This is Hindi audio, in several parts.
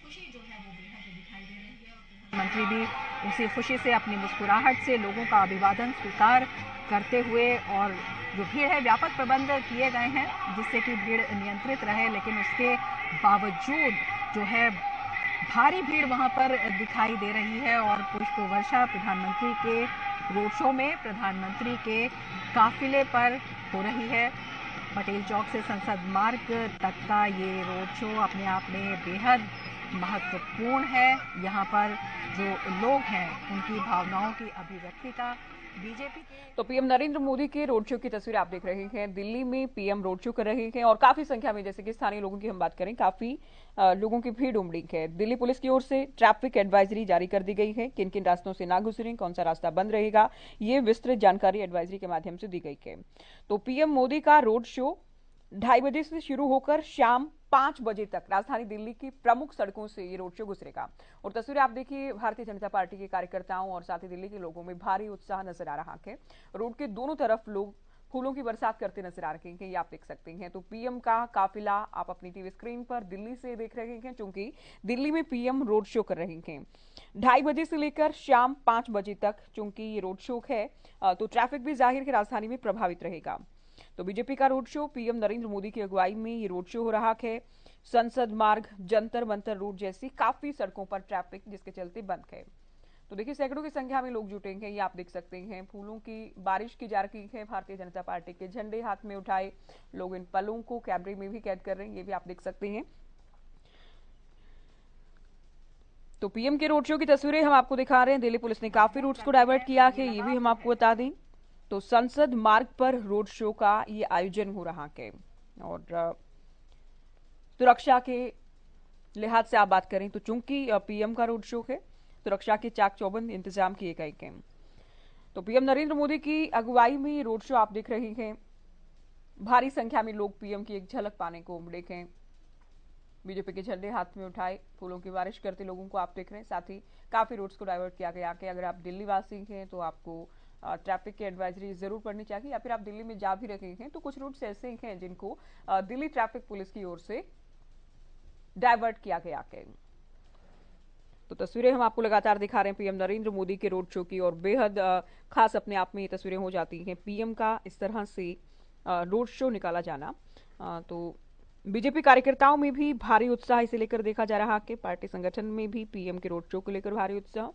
खुशी जो है वो बेहद दिखाई दे रही है। और मंत्री भी उसी खुशी से अपनी मुस्कुराहट से लोगों का अभिवादन स्वीकार करते हुए, और जो भीड़ है व्यापक प्रबंध किए गए हैं जिससे कि भीड़ नियंत्रित रहे, लेकिन उसके बावजूद जो है भारी भीड़ वहां पर दिखाई दे रही है। और पुष्प वर्षा प्रधानमंत्री के रोड शो में प्रधानमंत्री के काफिले पर हो रही है। पटेल चौक से संसद मार्ग तक का ये रोड शो अपने आप में बेहद महत्वपूर्ण है। यहाँ पर जो लोग हैं उनकी भावनाओं की अभिव्यक्ति का बीजेपी के तो पीएम नरेंद्र मोदी के रोड शो की तस्वीर आप देख रहे हैं। दिल्ली में पीएम रोड शो कर रहे हैं और काफी संख्या में, जैसे कि स्थानीय लोगों की हम बात करें, काफी लोगों की भीड़ उमड़ी है। दिल्ली पुलिस की ओर से ट्रैफिक एडवाइजरी जारी कर दी गई है। किन किन रास्तों से ना गुजरें, कौन सा रास्ता बंद रहेगा, ये विस्तृत जानकारी एडवाइजरी के माध्यम से दी गई है। तो पीएम मोदी का रोड शो 2:30 बजे से शुरू होकर शाम 5 बजे तक राजधानी दिल्ली की प्रमुख सड़कों से ये रोड शो गुजरेगा। और तस्वीरें आप देखिए, भारतीय जनता पार्टी के कार्यकर्ताओं और साथ ही दिल्ली के लोगों में भारी उत्साह नजर आ रहा है। रोड के दोनों तरफ लोग फूलों की बरसात करते नजर आ रहे हैं, ये आप देख सकते हैं। तो पीएम का काफिला आप अपनी टीवी स्क्रीन पर दिल्ली से देख रहे हैं, क्योंकि दिल्ली में पीएम रोड शो कर रहे हैं 2:30 बजे से लेकर शाम 5 बजे तक। चूंकि ये रोड शो है तो ट्रैफिक भी जाहिर है राजधानी में प्रभावित रहेगा। तो बीजेपी का road show, PM Narendra Modi की अगुवाई में ये रोड शो हो रहा है। संसद मार्ग, जंतर मंतर रोड जैसी काफी सड़कों पर ट्रैफिक जिसके चलते बंद है। तो देखिए, सैकड़ों की संख्या में लोग जुटेंगे, ये आप देख सकते हैं। फूलों की बारिश की जा रही है, भारतीय जनता पार्टी के झंडे हाथ में उठाए लोग इन पलों को कैमरे में भी कैद कर रहे हैं, ये भी आप देख सकते हैं। तो पीएम के रोड शो की तस्वीरें हम आपको दिखा रहे हैं। दिल्ली पुलिस ने काफी रूट्स को डाइवर्ट किया है, ये भी हम आपको बता दें। तो संसद मार्ग पर रोड शो का ये आयोजन हो रहा है। और सुरक्षा के लिहाज से आप बात करें तो चूंकि पीएम का रोड शो है, सुरक्षा के चाक चौबंद इंतजाम किए गए हैं। तो पीएम नरेंद्र मोदी की अगुवाई में रोड शो आप देख रहे हैं। भारी संख्या में लोग पीएम की एक झलक पाने को उमड़े हैं। बीजेपी के झंडे हाथ में उठाए फूलों की बारिश करते लोगों को आप देख रहे हैं। साथ ही काफी रूट्स को डाइवर्ट किया गया कि अगर आप दिल्ली वासी हैं तो आपको ट्रैफिक की एडवाइजरी जरूर पढ़नी चाहिए, या फिर आप दिल्ली में जा भी रहे हैं तो कुछ रूट्स ऐसे हैं जिनको दिल्ली ट्रैफिक पुलिस की ओर से डाइवर्ट किया गया है। तो तस्वीरें हम आपको लगातार दिखा रहे हैं पीएम नरेंद्र मोदी के रोड शो की, और बेहद खास अपने आप में ये तस्वीरें हो जाती हैं। पीएम का इस तरह से रोड शो निकाला जाना, तो बीजेपी कार्यकर्ताओं में भी भारी उत्साह इसे लेकर देखा जा रहा है। पार्टी संगठन में भी पीएम के रोड शो को लेकर भारी उत्साह।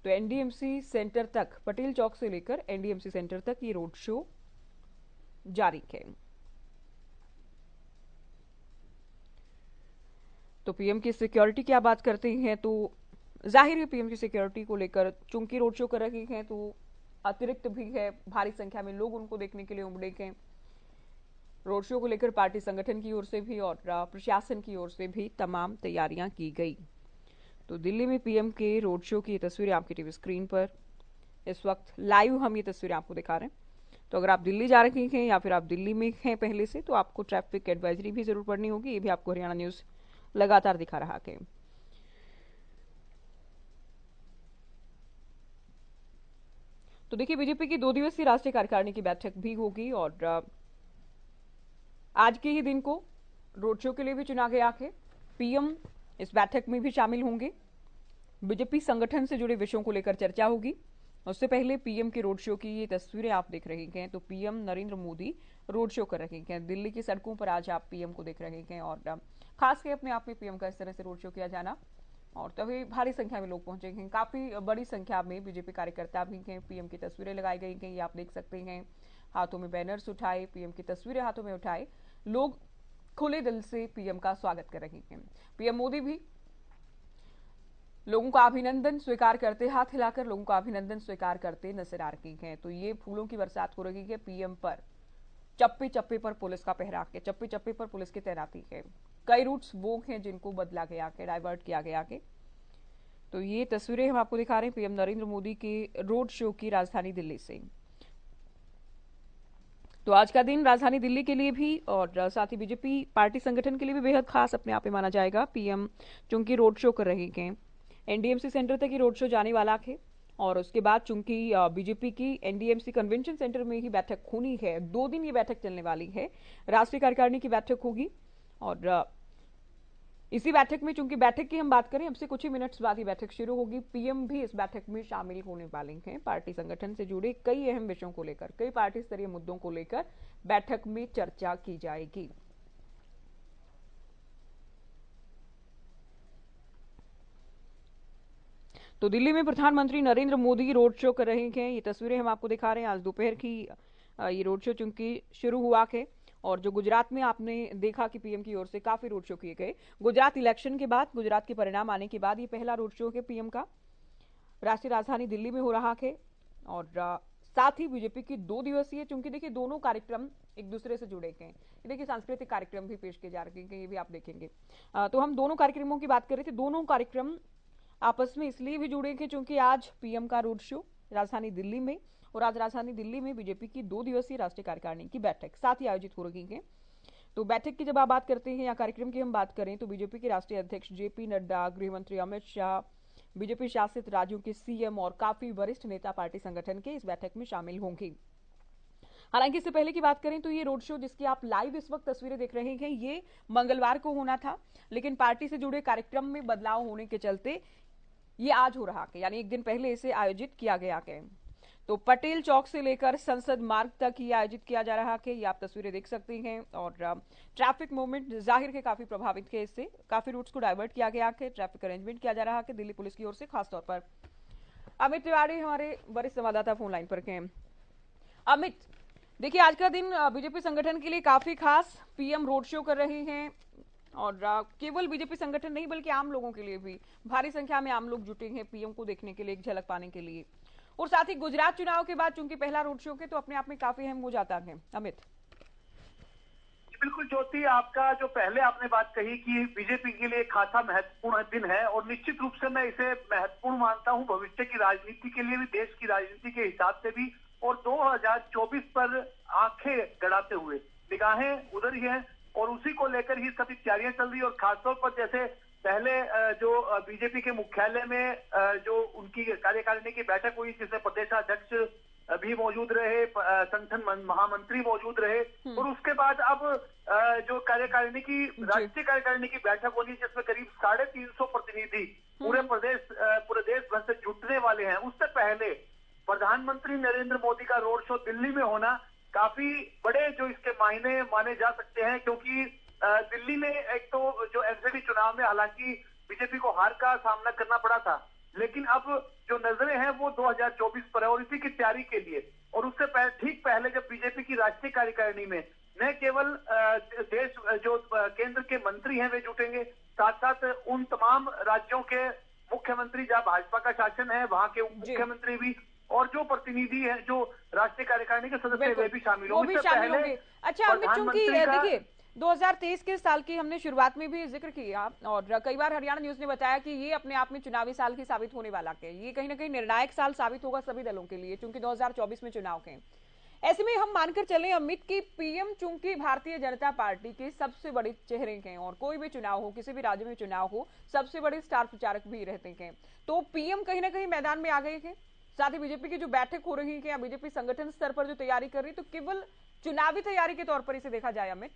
तो एनडीएमसी सेंटर तक, पटेल चौक से लेकर एनडीएमसी सेंटर तक ये रोड शो जारी है। तो पीएम की सिक्योरिटी की आप बात करते हैं तो जाहिर है पीएम की सिक्योरिटी को लेकर, चूंकि रोड शो कर रहे हैं तो अतिरिक्त भी है, भारी संख्या में लोग उनको देखने के लिए उमड़े हैं। रोड शो को लेकर पार्टी संगठन की ओर से भी और प्रशासन की ओर से भी तमाम तैयारियां की गई। तो दिल्ली में पीएम के रोड शो की तस्वीरें आपकी टीवी स्क्रीन पर इस वक्त लाइव हम ये तस्वीरें आपको दिखा रहे हैं। तो अगर आप दिल्ली जा रहे हैं या फिर आप दिल्ली में हैं पहले से, तो आपको ट्रैफिक एडवाइजरी भी जरूर पढ़नी होगी, ये भी आपको हरियाणा न्यूज लगातार दिखा रहा है। तो देखिए, बीजेपी की 2 दिवसीय राष्ट्रीय कार्यकारिणी की बैठक भी होगी और आज के ही दिन को रोड शो के लिए भी चुना गया है। पीएम इस बैठक में भी शामिल होंगे। बीजेपी संगठन से जुड़े विषयों को लेकर चर्चा होगी। उससे पहले पीएम के रोड शो की ये तस्वीरें आप देख रहे हैं। तो PM Narendra Modi road show कर रहे हैं दिल्ली की सड़कों पर, आज आप पीएम को देख रहे हैं। और खास के अपने आप में पीएम का इस तरह से रोड शो किया जाना, और तभी भारी संख्या में लोग पहुंचे हैं। काफी बड़ी संख्या में बीजेपी कार्यकर्ता भी हैं। पीएम की तस्वीरें लगाई गई हैं, ये आप देख सकते हैं। हाथों में बैनर्स उठाए, पीएम की तस्वीरें हाथों में उठाए लोग खुले दिल से पीएम का स्वागत कर रहे हैं। पीएम मोदी भी लोगों का अभिनंदन स्वीकार करते, हाथ हिलाकर लोगों का अभिनंदन स्वीकार करते नजर आ रही हैं। तो ये फूलों की बरसात हो रही है पीएम पर। चप्पे चप्पे पर पुलिस का पहरा है, चप्पे चप्पे पर पुलिस की तैनाती है। कई रूट्स वो हैं जिनको बदला गया है, डाइवर्ट किया गया है। तो ये तस्वीरें हम आपको दिखा रहे हैं पीएम नरेंद्र मोदी के रोड शो की राजधानी दिल्ली से। तो आज का दिन राजधानी दिल्ली के लिए भी और साथ ही बीजेपी पार्टी संगठन के लिए भी बेहद खास अपने आप में माना जाएगा। पीएम चूंकि रोड शो कर रहे हैं, एनडीएमसी सेंटर तक ही रोड शो जाने वाला है, और उसके बाद चूंकि बीजेपी की एनडीएमसी कन्वेंशन सेंटर में ही बैठक होनी है। 2 दिन ये बैठक चलने वाली है। राष्ट्रीय कार्यकारिणी की बैठक होगी और इसी बैठक में, चूंकि बैठक की हम बात करें, अब से कुछ ही मिनट्स बाद ही बैठक शुरू होगी। पीएम भी इस बैठक में शामिल होने वाले हैं। पार्टी संगठन से जुड़े कई अहम विषयों को लेकर, कई पार्टी स्तरीय मुद्दों को लेकर बैठक में चर्चा की जाएगी। तो दिल्ली में प्रधानमंत्री नरेंद्र मोदी रोड शो कर रहे हैं। ये तस्वीरें हम आपको दिखा रहे हैं। आज दोपहर की ये रोड शो चूंकि शुरू हुआ है, और जो गुजरात में आपने देखा कि पीएम की ओर से काफी रोड शो किए गए। गुजरात इलेक्शन के बाद, गुजरात के परिणाम आने के बाद ये पहला रोड शो है पीएम का। राष्ट्रीय राजधानी दिल्ली में हो रहा है, और साथ ही बीजेपी की 2 दिवसीय, चूंकि देखिए दोनों कार्यक्रम एक दूसरे से जुड़े हैं। देखिए सांस्कृतिक कार्यक्रम भी पेश किए जा रहे हैं, ये भी आप देखेंगे। तो हम दोनों कार्यक्रमों की बात कर रहे थे। दोनों कार्यक्रम आपस में इसलिए भी जुड़े हैं क्योंकि आज पीएम का रोड शो राजधानी दिल्ली में, और आज राजधानी दिल्ली में बीजेपी की 2 दिवसीय राष्ट्रीय कार्यकारिणी की बैठक साथ ही आयोजित हो रही है। तो बैठक की जब आप बात करते हैं या कार्यक्रम की हम बात करें, तो बीजेपी के राष्ट्रीय अध्यक्ष जेपी नड्डा, गृह मंत्री अमित शाह, बीजेपी शासित राज्यों के सीएम और काफी वरिष्ठ नेता पार्टी संगठन के इस बैठक में शामिल होंगे। हालांकि इससे पहले की बात करें तो ये रोड शो जिसकी आप लाइव इस वक्त तस्वीरें देख रहे हैं, ये मंगलवार को होना था, लेकिन पार्टी से जुड़े कार्यक्रम में बदलाव होने के चलते ये आज हो रहा है, यानी एक दिन पहले इसे आयोजित किया गया है। तो पटेल चौक से लेकर संसद मार्ग तक ये आयोजित किया जा रहा है। ये आप तस्वीरें देख सकते हैं, और ट्रैफिक मूवमेंट जाहिर है काफी प्रभावित है इससे। काफी रूट्स को डाइवर्ट किया गया है, ट्रैफिक अरेंजमेंट किया जा रहा है दिल्ली पुलिस की ओर से खासतौर पर। अमित तिवारी हमारे वरिष्ठ संवाददाता फोन लाइन पर हैं। अमित, देखिए आज का दिन बीजेपी संगठन के लिए काफी खास। पीएम रोड शो कर रहे हैं, और केवल बीजेपी संगठन नहीं बल्कि आम लोगों के लिए भी भारी संख्या में आम लोग जुटे हैं पीएम को देखने के लिए, एक झलक पाने के लिए। और साथ ही गुजरात चुनाव के बाद चूंकि पहला रोड शो है, तो अपने आप में काफी अहम हो जाता है। अमित, बिल्कुल ज्योति, आपका जो पहले आपने बात कही कि बीजेपी के लिए खासा महत्वपूर्ण दिन है, और निश्चित रूप से मैं इसे महत्वपूर्ण मानता हूं भविष्य की राजनीति के लिए भी, देश की राजनीति के हिसाब से भी, और 2024 पर आंखें गड़ाते हुए निगाहें उधर ही हैं, और उसी को लेकर ही सभी तैयारियां चल रही है। और खासतौर पर जैसे पहले जो बीजेपी के मुख्यालय में जो उनकी कार्यकारिणी की बैठक हुई, जिसमें प्रदेशाध्यक्ष भी मौजूद रहे, संगठन महामंत्री मौजूद रहे, और उसके बाद अब जो कार्यकारिणी की राष्ट्रीय कार्यकारिणी की बैठक होनी, जिसमें करीब 350 प्रतिनिधि पूरे देश भर से जुटने वाले हैं, उससे पहले प्रधानमंत्री नरेंद्र मोदी का रोड शो दिल्ली में होना काफी बड़े जो इसके मायने माने जा सकते हैं, क्योंकि दिल्ली में एक तो जो एमसीडी चुनाव में हालांकि बीजेपी को हार का सामना करना पड़ा था, लेकिन अब जो नजरें हैं वो 2024 पर है, और इसी की तैयारी के लिए, और उससे ठीक पहले जब बीजेपी की राष्ट्रीय कार्यकारिणी में न केवल देश जो केंद्र के मंत्री हैं वे जुटेंगे, साथ साथ उन तमाम राज्यों के मुख्यमंत्री जहां भाजपा का शासन है वहां के मुख्यमंत्री भी, और जो प्रतिनिधि हैं, जो राष्ट्रीय कार्यकारिणी के सदस्य वे भी शामिल होंगे। अच्छा अमित, चूंकि देखिए 2023 के साल की हमने शुरुआत में भी जिक्र किया, और कई बार हरियाणा न्यूज ने बताया कि ये अपने आप में चुनावी साल की साबित होने वाला है। ये कहीं ना कहीं निर्णायक साल साबित होगा सभी दलों के लिए, क्योंकि 2024 में चुनाव हैं। ऐसे में हम मानकर चलें अमित की पीएम चूंकि भारतीय जनता पार्टी के सबसे बड़े चेहरे हैं, और कोई भी चुनाव हो, किसी भी राज्य में चुनाव हो, सबसे बड़े स्टार प्रचारक भी रहते हैं, तो पीएम कहीं ना कहीं मैदान में आ गए हैं। साथ ही बीजेपी की जो बैठक हो रही है या बीजेपी संगठन स्तर पर जो तैयारी कर रही है, तो केवल चुनावी तैयारी के तौर पर इसे देखा जाए अमित?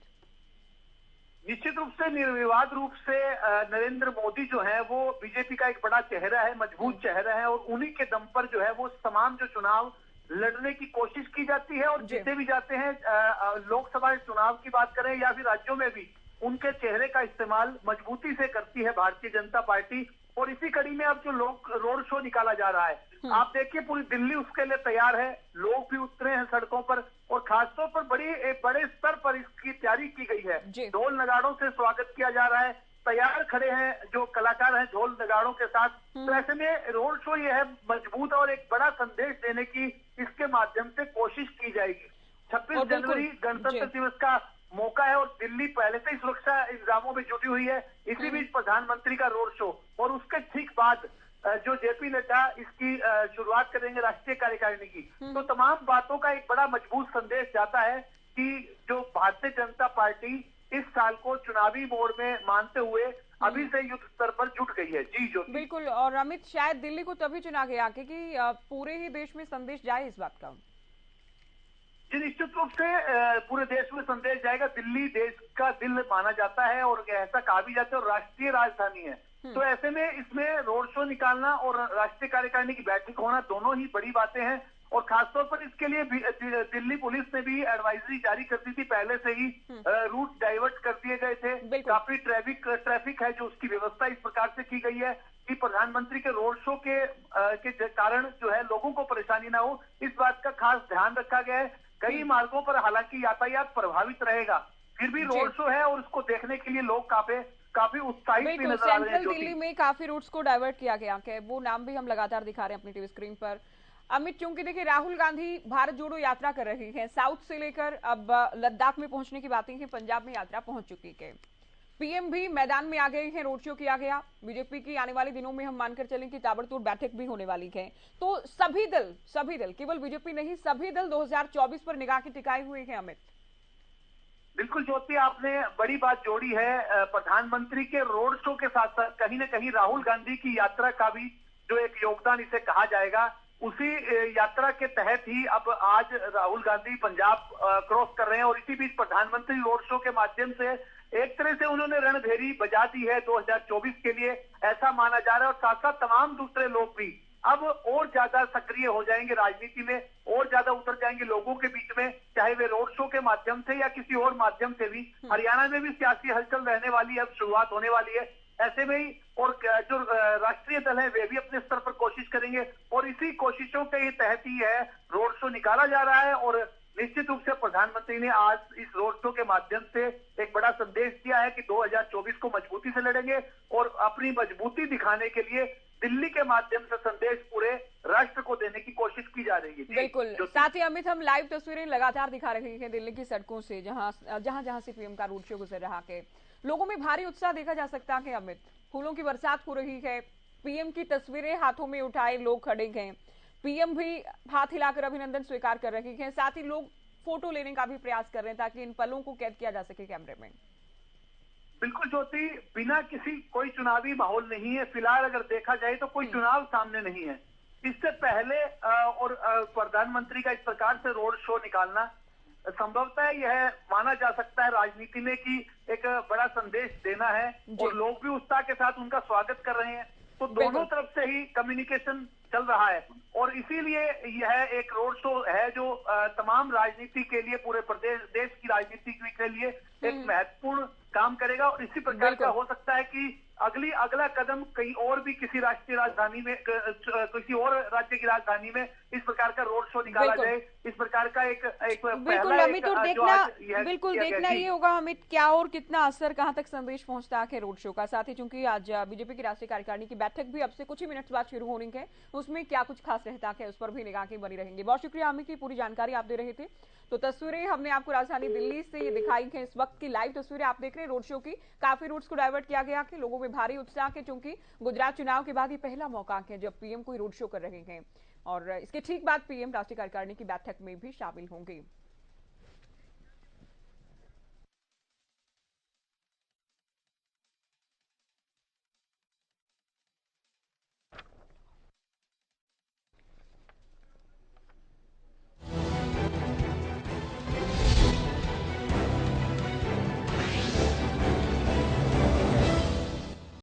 निश्चित रूप से निर्विवाद रूप से नरेंद्र मोदी जो है वो बीजेपी का एक बड़ा चेहरा है, मजबूत चेहरा है, और उन्हीं के दम पर जो है वो तमाम जो चुनाव लड़ने की कोशिश की जाती है और जीते भी जाते हैं। लोकसभा चुनाव की बात करें या फिर राज्यों में भी उनके चेहरे का इस्तेमाल मजबूती से करती है भारतीय जनता पार्टी, और इसी कड़ी में अब जो रोड शो निकाला जा रहा है, आप देखिए पूरी दिल्ली उसके लिए तैयार है, लोग भी उतरे हैं सड़कों पर, और खासतौर पर बड़े स्तर पर इसकी तैयारी की गई है। ढोल नगाड़ों से स्वागत किया जा रहा है, तैयार खड़े हैं जो कलाकार हैं ढोल नगाड़ों के साथ। तो ऐसे में रोड शो ये है मजबूत और एक बड़ा संदेश देने की इसके माध्यम से कोशिश की जाएगी। 26 जनवरी गणतंत्र दिवस का मौका है, और दिल्ली पहले से ही सुरक्षा इंतजामों में जुटी हुई है। इसी बीच प्रधानमंत्री का रोड शो, और उसके ठीक बाद जो जेपी नड्डा इसकी शुरुआत करेंगे राष्ट्रीय कार्यकारिणी की, तो तमाम बातों का एक बड़ा मजबूत संदेश जाता है कि जो भारतीय जनता पार्टी इस साल को चुनावी मोड में मानते हुए अभी से युद्ध स्तर पर जुट गई है। जी जो बिल्कुल, और अमित शायद दिल्ली को तभी चुना गया कि पूरे ही देश में संदेश जाए इस बात का। जी, निश्चित रूप से पूरे देश में संदेश जाएगा। दिल्ली देश का दिल माना जाता है और ऐसा कहा भी जाता है और राष्ट्रीय राजधानी है। तो ऐसे में इसमें रोड शो निकालना और राष्ट्रीय कार्यकारिणी की बैठक होना दोनों ही बड़ी बातें हैं। और खासतौर पर इसके लिए दिल्ली पुलिस ने भी एडवाइजरी जारी कर दी थी, पहले से ही रूट डाइवर्ट कर दिए गए थे। काफी ट्रैफिक है जो उसकी व्यवस्था इस प्रकार से की गई है कि प्रधानमंत्री के रोड शो के कारण जो है लोगों को परेशानी ना हो, इस बात का खास ध्यान रखा गया है। कई मार्गों पर हालांकि यातायात प्रभावित रहेगा, फिर भी रोड शो है और उसको देखने के लिए लोग काफी उत्साहित भी नजर आ रहे हैं। सेंट्रल दिल्ली में काफी रूट्स को डाइवर्ट किया गया है, वो नाम भी हम लगातार दिखा रहे हैं अपनी टीवी स्क्रीन पर। अमित, चूंकि देखिए राहुल गांधी भारत जोड़ो यात्रा कर रहे हैं, साउथ से लेकर अब लद्दाख में पहुंचने की बातें हैं, पंजाब में यात्रा पहुंच चुकी है, पीएम भी मैदान में आ गए हैं, रोड शो किया गया। बीजेपी की आने वाले दिनों में हम मानकर चलें कि ताबड़तोड़ बैठक भी होने वाली है। तो सभी दल केवल बीजेपी नहीं, सभी दल 2024 पर निगाह के टिकाए हुए हैं। अमित, बिल्कुल ज्योति, आपने बड़ी बात जोड़ी है। प्रधानमंत्री के रोड शो के साथ साथ कहीं ना कहीं राहुल गांधी की यात्रा का भी जो एक योगदान इसे कहा जाएगा, उसी यात्रा के तहत ही अब आज राहुल गांधी पंजाब क्रॉस कर रहे हैं। और इसी बीच प्रधानमंत्री रोड शो के माध्यम से एक तरह से उन्होंने रणभेरी बजा दी है 2024 के लिए, ऐसा माना जा रहा है। और साथ साथ तमाम दूसरे लोग भी अब और ज्यादा सक्रिय हो जाएंगे राजनीति में, और ज्यादा उतर जाएंगे लोगों के बीच में, चाहे वे रोड शो के माध्यम से या किसी और माध्यम से भी। हरियाणा में भी सियासी हलचल रहने वाली है, अब शुरुआत होने वाली है। ऐसे में ही और जो राष्ट्रीय दल है वे भी अपने स्तर पर कोशिश करेंगे और इसी कोशिशों के तहत ही है रोड शो निकाला जा रहा है। और निश्चित रूप से प्रधानमंत्री ने आज इस रोड शो के माध्यम से एक बड़ा संदेश दिया है कि 2024 को मजबूती से लड़ेंगे और अपनी मजबूती दिखाने के लिए दिल्ली के माध्यम से संदेश पूरे राष्ट्र को देने की कोशिश की जा रही है। बिल्कुल, साथ ही अमित, हम लाइव तस्वीरें लगातार दिखा रहे हैं दिल्ली की सड़कों से, जहां से पीएम का रोड शो गुजर रहा है। लोगों में भारी उत्साह देखा जा सकता है। अमित, फूलों की बरसात हो रही है, पीएम की तस्वीरें हाथों में उठाए लोग खड़े हैं, पीएम भी हाथ हिलाकर अभिनंदन स्वीकार कर रहे हैं, साथ ही लोग फोटो लेने का भी प्रयास कर रहे हैं ताकि इन पलों को कैद किया जा सके कैमरे में। बिल्कुल ज्योति, बिना किसी कोई चुनावी माहौल नहीं है फिलहाल, अगर देखा जाए तो कोई चुनाव सामने नहीं है। इससे पहले और प्रधानमंत्री का इस प्रकार से रोड शो निकालना संभवतः यह माना जा सकता है राजनीति में कि एक बड़ा संदेश देना है और लोग भी उत्साह के साथ उनका स्वागत कर रहे हैं। तो दोनों तरफ से ही कम्युनिकेशन चल रहा है और इसीलिए यह एक रोड शो है जो तमाम राजनीति के लिए, पूरे प्रदेश देश की राजनीति के लिए एक महत्वपूर्ण काम करेगा। और इसी प्रकार का हो सकता है कि अगला कदम कहीं और भी किसी राष्ट्रीय राजधानी में, किसी और राज्य की राजधानी में इस प्रकार का रोड शो निकाला जाए। इस प्रकार का एक बिल्कुल अमित, और देखना ये होगा अमित, क्या और कितना असर, कहां तक संदेश पहुंचता है रोड शो का। साथ ही चूंकि आज बीजेपी की राष्ट्रीय कार्यकारिणी की बैठक भी अब से कुछ ही मिनट बाद शुरू होनी है, उसमें क्या कुछ खास रहता है उस पर भी निगाहें बनी रहेंगी। बहुत शुक्रिया अमित की पूरी जानकारी आप दे रहे थे। तो तस्वीरें हमने आपको राजधानी दिल्ली से दिखाई है, इस वक्त की लाइव तस्वीरें आप देख रहे हैं रोड शो की। काफी रूट्स को डाइवर्ट किया गया कि लोगों में भारी उत्साह है, क्योंकि गुजरात चुनाव के बाद ये पहला मौका है जब पीएम कोई रोड शो कर रहे हैं और इसके ठीक बाद पीएम राष्ट्रीय कार्यकारिणी की बैठक में भी शामिल होंगे।